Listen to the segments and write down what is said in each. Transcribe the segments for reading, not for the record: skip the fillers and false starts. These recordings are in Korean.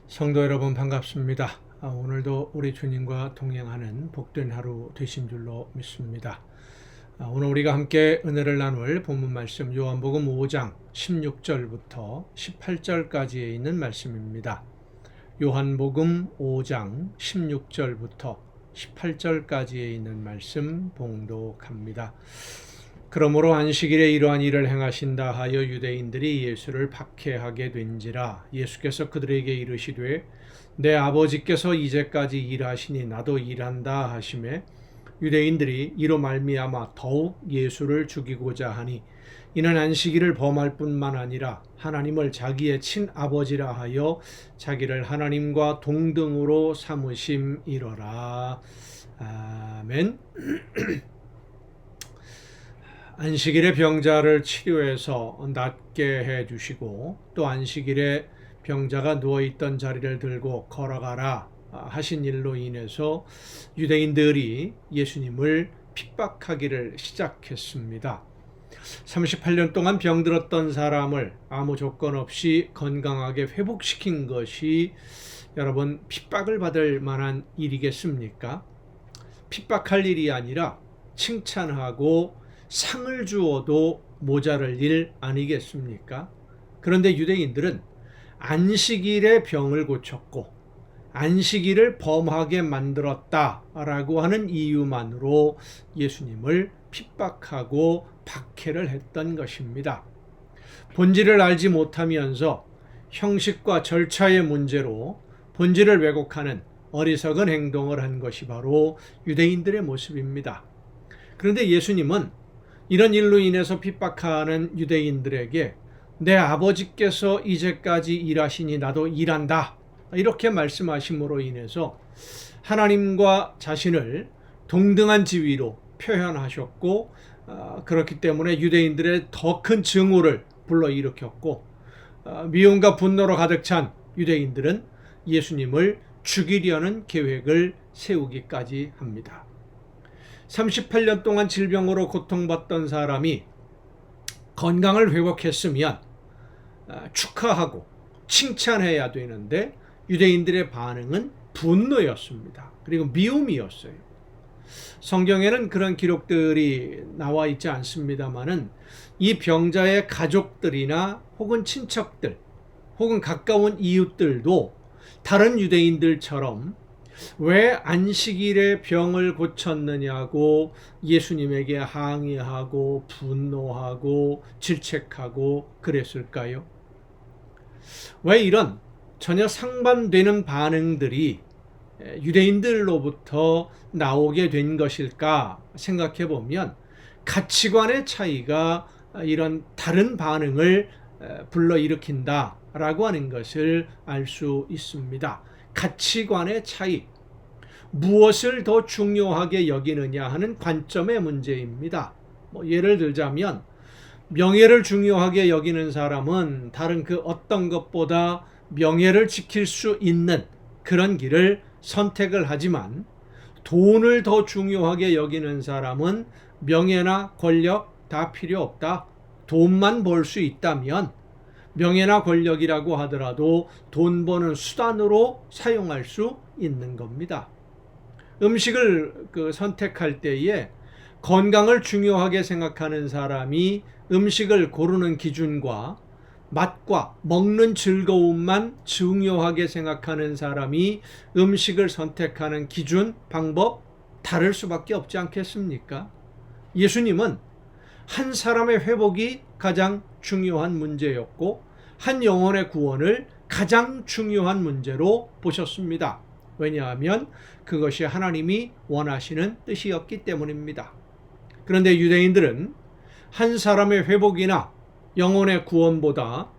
성도 여러분 반갑습니다. 오늘도 우리 주님과 동행하는 복된 하루 되신 줄로 믿습니다. 오늘 우리가 함께 은혜를 나눌 본문 말씀 요한복음 5장 16절부터 18절까지에 있는 말씀입니다. 요한복음 5장 16절부터 18절까지에 있는 말씀 봉독합니다. 그러므로 안식일에 이러한 일을 행하신다 하여 유대인들이 예수를 박해하게 된지라. 예수께서 그들에게 이르시되 내 아버지께서 이제까지 일하시니 나도 일한다 하시매 유대인들이 이로 말미암아 더욱 예수를 죽이고자 하니 이는 안식일을 범할 뿐만 아니라 하나님을 자기의 친아버지라 하여 자기를 하나님과 동등으로 삼으심이로라. 아멘. 안식일에 병자를 치료해서 낫게 해주시고 또 안식일에 병자가 누워있던 자리를 들고 걸어가라 하신 일로 인해서 유대인들이 예수님을 핍박하기를 시작했습니다. 38년 동안 병들었던 사람을 아무 조건 없이 건강하게 회복시킨 것이 여러분 핍박을 받을 만한 일이겠습니까? 핍박할 일이 아니라 칭찬하고 상을 주어도 모자랄 일 아니겠습니까? 그런데 유대인들은 안식일에 병을 고쳤고 안식일을 범하게 만들었다라고 하는 이유만으로 예수님을 핍박하고 박해를 했던 것입니다. 본질을 알지 못하면서 형식과 절차의 문제로 본질을 왜곡하는 어리석은 행동을 한 것이 바로 유대인들의 모습입니다. 그런데 예수님은 이런 일로 인해서 핍박하는 유대인들에게 내 아버지께서 이제까지 일하시니 나도 일한다 이렇게 말씀하심으로 인해서 하나님과 자신을 동등한 지위로 표현하셨고 그렇기 때문에 유대인들의 더 큰 증오를 불러일으켰고 미움과 분노로 가득 찬 유대인들은 예수님을 죽이려는 계획을 세우기까지 합니다. 38년 동안 질병으로 고통받던 사람이 건강을 회복했으면 축하하고 칭찬해야 되는데 유대인들의 반응은 분노였습니다. 그리고 미움이었어요. 성경에는 그런 기록들이 나와 있지 않습니다만은 이 병자의 가족들이나 혹은 친척들 혹은 가까운 이웃들도 다른 유대인들처럼 왜 안식일에 병을 고쳤느냐고 예수님에게 항의하고 분노하고 질책하고 그랬을까요? 왜 이런 전혀 상반되는 반응들이 유대인들로부터 나오게 된 것일까 생각해 보면 가치관의 차이가 이런 다른 반응을 불러일으킨다라고 하는 것을 알 수 있습니다. 가치관의 차이, 무엇을 더 중요하게 여기느냐 하는 관점의 문제입니다. 예를 들자면 명예를 중요하게 여기는 사람은 다른 그 어떤 것보다 명예를 지킬 수 있는 그런 길을 선택을 하지만 돈을 더 중요하게 여기는 사람은 명예나 권력 다 필요 없다. 돈만 벌 수 있다면 명예나 권력이라고 하더라도 돈 버는 수단으로 사용할 수 있는 겁니다. 음식을 선택할 때에 건강을 중요하게 생각하는 사람이 음식을 고르는 기준과 맛과 먹는 즐거움만 중요하게 생각하는 사람이 음식을 선택하는 기준, 방법 다를 수밖에 없지 않겠습니까? 예수님은 한 사람의 회복이 가장 중요한 문제였고 한 영혼의 구원을 가장 중요한 문제로 보셨습니다. 왜냐하면 그것이 하나님이 원하시는 뜻이었기 때문입니다. 그런데 유대인들은 한 사람의 회복이나 영혼의 구원보다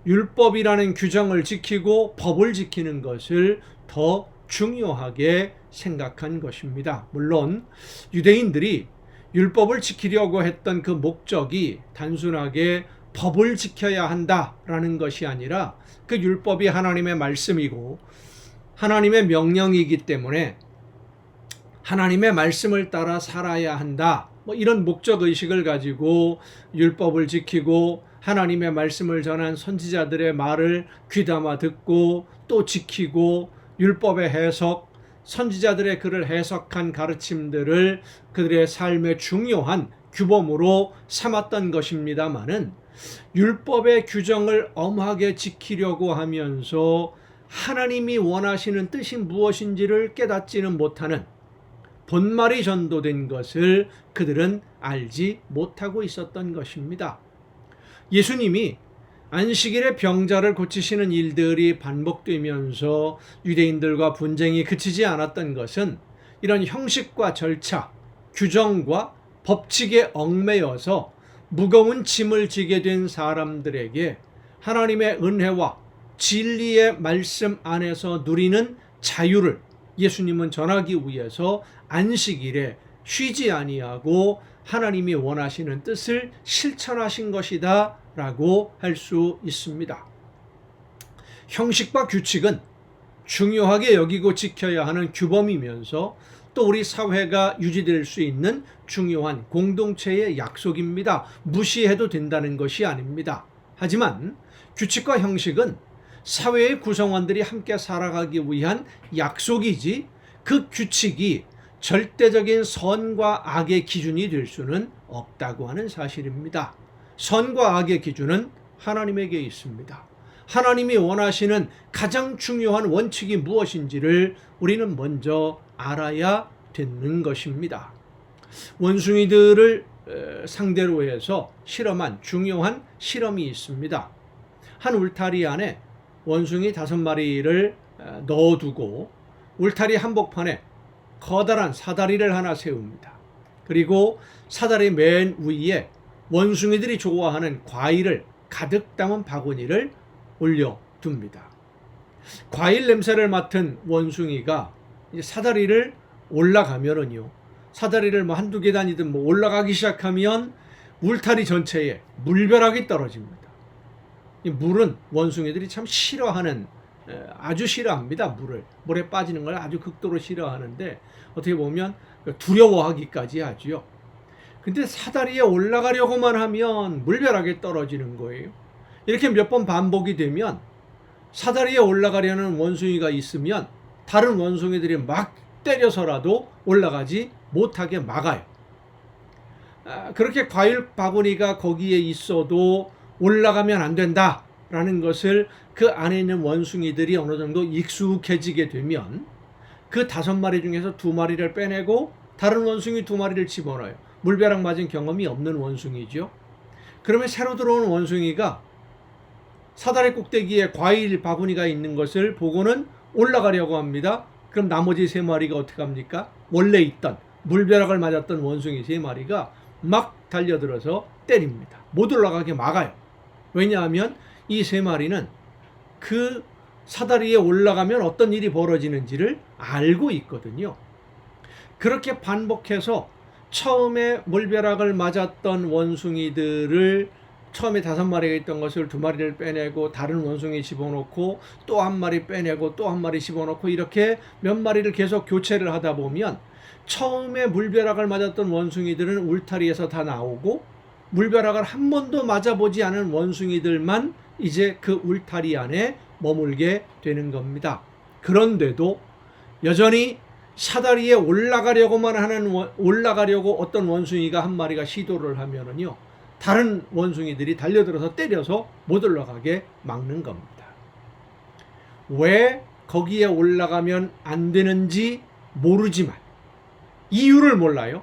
율법이라는 규정을 지키고 법을 지키는 것을 더 중요하게 생각한 것입니다. 물론 유대인들이 율법을 지키려고 했던 그 목적이 단순하게 법을 지켜야 한다라는 것이 아니라 그 율법이 하나님의 말씀이고 하나님의 명령이기 때문에 하나님의 말씀을 따라 살아야 한다. 이런 목적의식을 가지고 율법을 지키고 하나님의 말씀을 전한 선지자들의 말을 귀담아 듣고 또 지키고 율법의 해석, 선지자들의 글을 해석한 가르침들을 그들의 삶의 중요한 규범으로 삼았던 것입니다마는 율법의 규정을 엄하게 지키려고 하면서 하나님이 원하시는 뜻이 무엇인지를 깨닫지는 못하는 본말이 전도된 것을 그들은 알지 못하고 있었던 것입니다. 예수님이 안식일에 병자를 고치시는 일들이 반복되면서 유대인들과 분쟁이 그치지 않았던 것은 이런 형식과 절차, 규정과 법칙에 얽매여서 무거운 짐을 지게 된 사람들에게 하나님의 은혜와 진리의 말씀 안에서 누리는 자유를 예수님은 전하기 위해서 안식일에 쉬지 아니하고 하나님이 원하시는 뜻을 실천하신 것이다 라고 할 수 있습니다. 형식과 규칙은 중요하게 여기고 지켜야 하는 규범이면서 또 우리 사회가 유지될 수 있는 중요한 공동체의 약속입니다. 무시해도 된다는 것이 아닙니다. 하지만 규칙과 형식은 사회의 구성원들이 함께 살아가기 위한 약속이지 그 규칙이 절대적인 선과 악의 기준이 될 수는 없다고 하는 사실입니다. 선과 악의 기준은 하나님에게 있습니다. 하나님이 원하시는 가장 중요한 원칙이 무엇인지를 우리는 먼저 알아야 되는 것입니다. 원숭이들을 상대로 해서 실험한 중요한 실험이 있습니다. 한 울타리 안에 원숭이 5마리를 넣어두고 울타리 한복판에 커다란 사다리를 하나 세웁니다. 그리고 사다리 맨 위에 원숭이들이 좋아하는 과일을 가득 담은 바구니를 올려둡니다. 과일 냄새를 맡은 원숭이가 사다리를 올라가면은요, 사다리를 한두 계단이든 올라가기 시작하면 울타리 전체에 물벼락이 떨어집니다. 이 물은 원숭이들이 참 싫어하는, 아주 싫어합니다. 물에 빠지는 걸 아주 극도로 싫어하는데 어떻게 보면 두려워하기까지 하지요. 근데 사다리에 올라가려고만 하면 물벼락이 떨어지는 거예요. 이렇게 몇 번 반복이 되면 사다리에 올라가려는 원숭이가 있으면 다른 원숭이들이 막 때려서라도 올라가지 못하게 막아요. 그렇게 과일 바구니가 거기에 있어도 올라가면 안 된다라는 것을 그 안에 있는 원숭이들이 어느 정도 익숙해지게 되면 그 5마리 중에서 2마리를 빼내고 다른 원숭이 2마리를 집어넣어요. 물벼락 맞은 경험이 없는 원숭이죠. 그러면 새로 들어온 원숭이가 사다리 꼭대기에 과일 바구니가 있는 것을 보고는 올라가려고 합니다. 그럼 나머지 3마리가 어떻게 합니까? 원래 있던 물벼락을 맞았던 원숭이 3마리가 막 달려들어서 때립니다. 못 올라가게 막아요. 왜냐하면 이 3마리는 그 사다리에 올라가면 어떤 일이 벌어지는지를 알고 있거든요. 그렇게 반복해서 처음에 물벼락을 맞았던 원숭이들을 처음에 5마리가 있던 것을 2마리를 빼내고 다른 원숭이 집어넣고 또 1마리 빼내고 또 1마리 집어넣고 이렇게 몇 마리를 계속 교체를 하다 보면 처음에 물벼락을 맞았던 원숭이들은 울타리에서 다 나오고 물벼락을 한 번도 맞아보지 않은 원숭이들만 이제 그 울타리 안에 머물게 되는 겁니다. 그런데도 여전히 사다리에 올라가려고 어떤 원숭이가 1마리가 시도를 하면은요, 다른 원숭이들이 달려들어서 때려서 못 올라가게 막는 겁니다. 왜 거기에 올라가면 안 되는지 모르지만, 이유를 몰라요.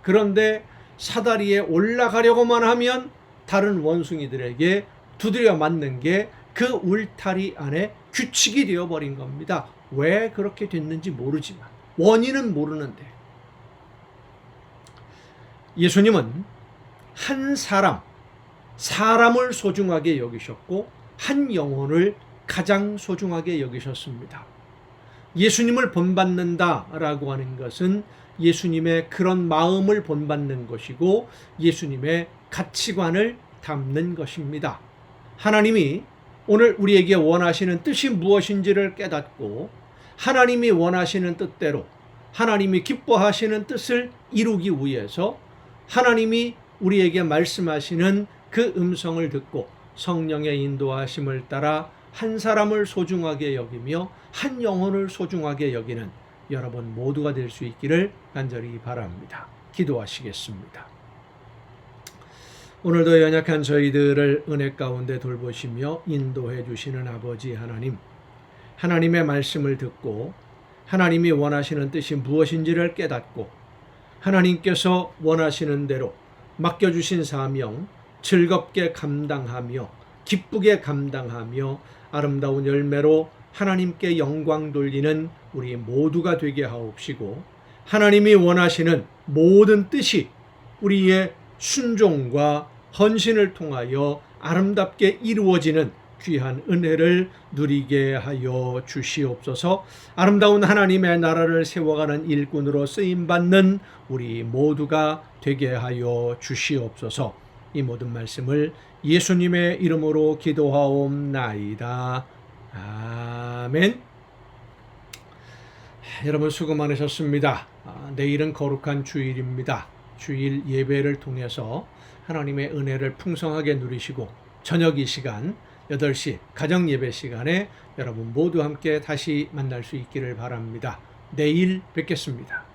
그런데 사다리에 올라가려고만 하면 다른 원숭이들에게 두드려 맞는 게 그 울타리 안에 규칙이 되어버린 겁니다. 왜 그렇게 됐는지 모르지만, 원인은 모르는데. 예수님은 한 사람을 소중하게 여기셨고 한 영혼을 가장 소중하게 여기셨습니다. 예수님을 본받는다라고 하는 것은 예수님의 그런 마음을 본받는 것이고 예수님의 가치관을 담는 것입니다. 하나님이 오늘 우리에게 원하시는 뜻이 무엇인지를 깨닫고 하나님이 원하시는 뜻대로 하나님이 기뻐하시는 뜻을 이루기 위해서 하나님이 우리에게 말씀하시는 그 음성을 듣고 성령의 인도하심을 따라 한 사람을 소중하게 여기며 한 영혼을 소중하게 여기는 여러분 모두가 될 수 있기를 간절히 바랍니다. 기도하시겠습니다. 오늘도 연약한 저희들을 은혜 가운데 돌보시며 인도해 주시는 아버지 하나님, 하나님의 말씀을 듣고 하나님이 원하시는 뜻이 무엇인지를 깨닫고 하나님께서 원하시는 대로 맡겨주신 사명 즐겁게 감당하며 기쁘게 감당하며 아름다운 열매로 하나님께 영광 돌리는 우리 모두가 되게 하옵시고, 하나님이 원하시는 모든 뜻이 우리의 순종과 헌신을 통하여 아름답게 이루어지는 귀한 은혜를 누리게 하여 주시옵소서. 아름다운 하나님의 나라를 세워가는 일꾼으로 쓰임받는 우리 모두가 되게 하여 주시옵소서. 이 모든 말씀을 예수님의 이름으로 기도하옵나이다. 아멘. 여러분 수고 많으셨습니다. 내일은 거룩한 주일입니다. 주일 예배를 통해서 하나님의 은혜를 풍성하게 누리시고 저녁 이 시간 8시 가정 예배 시간에 여러분 모두 함께 다시 만날 수 있기를 바랍니다. 내일 뵙겠습니다.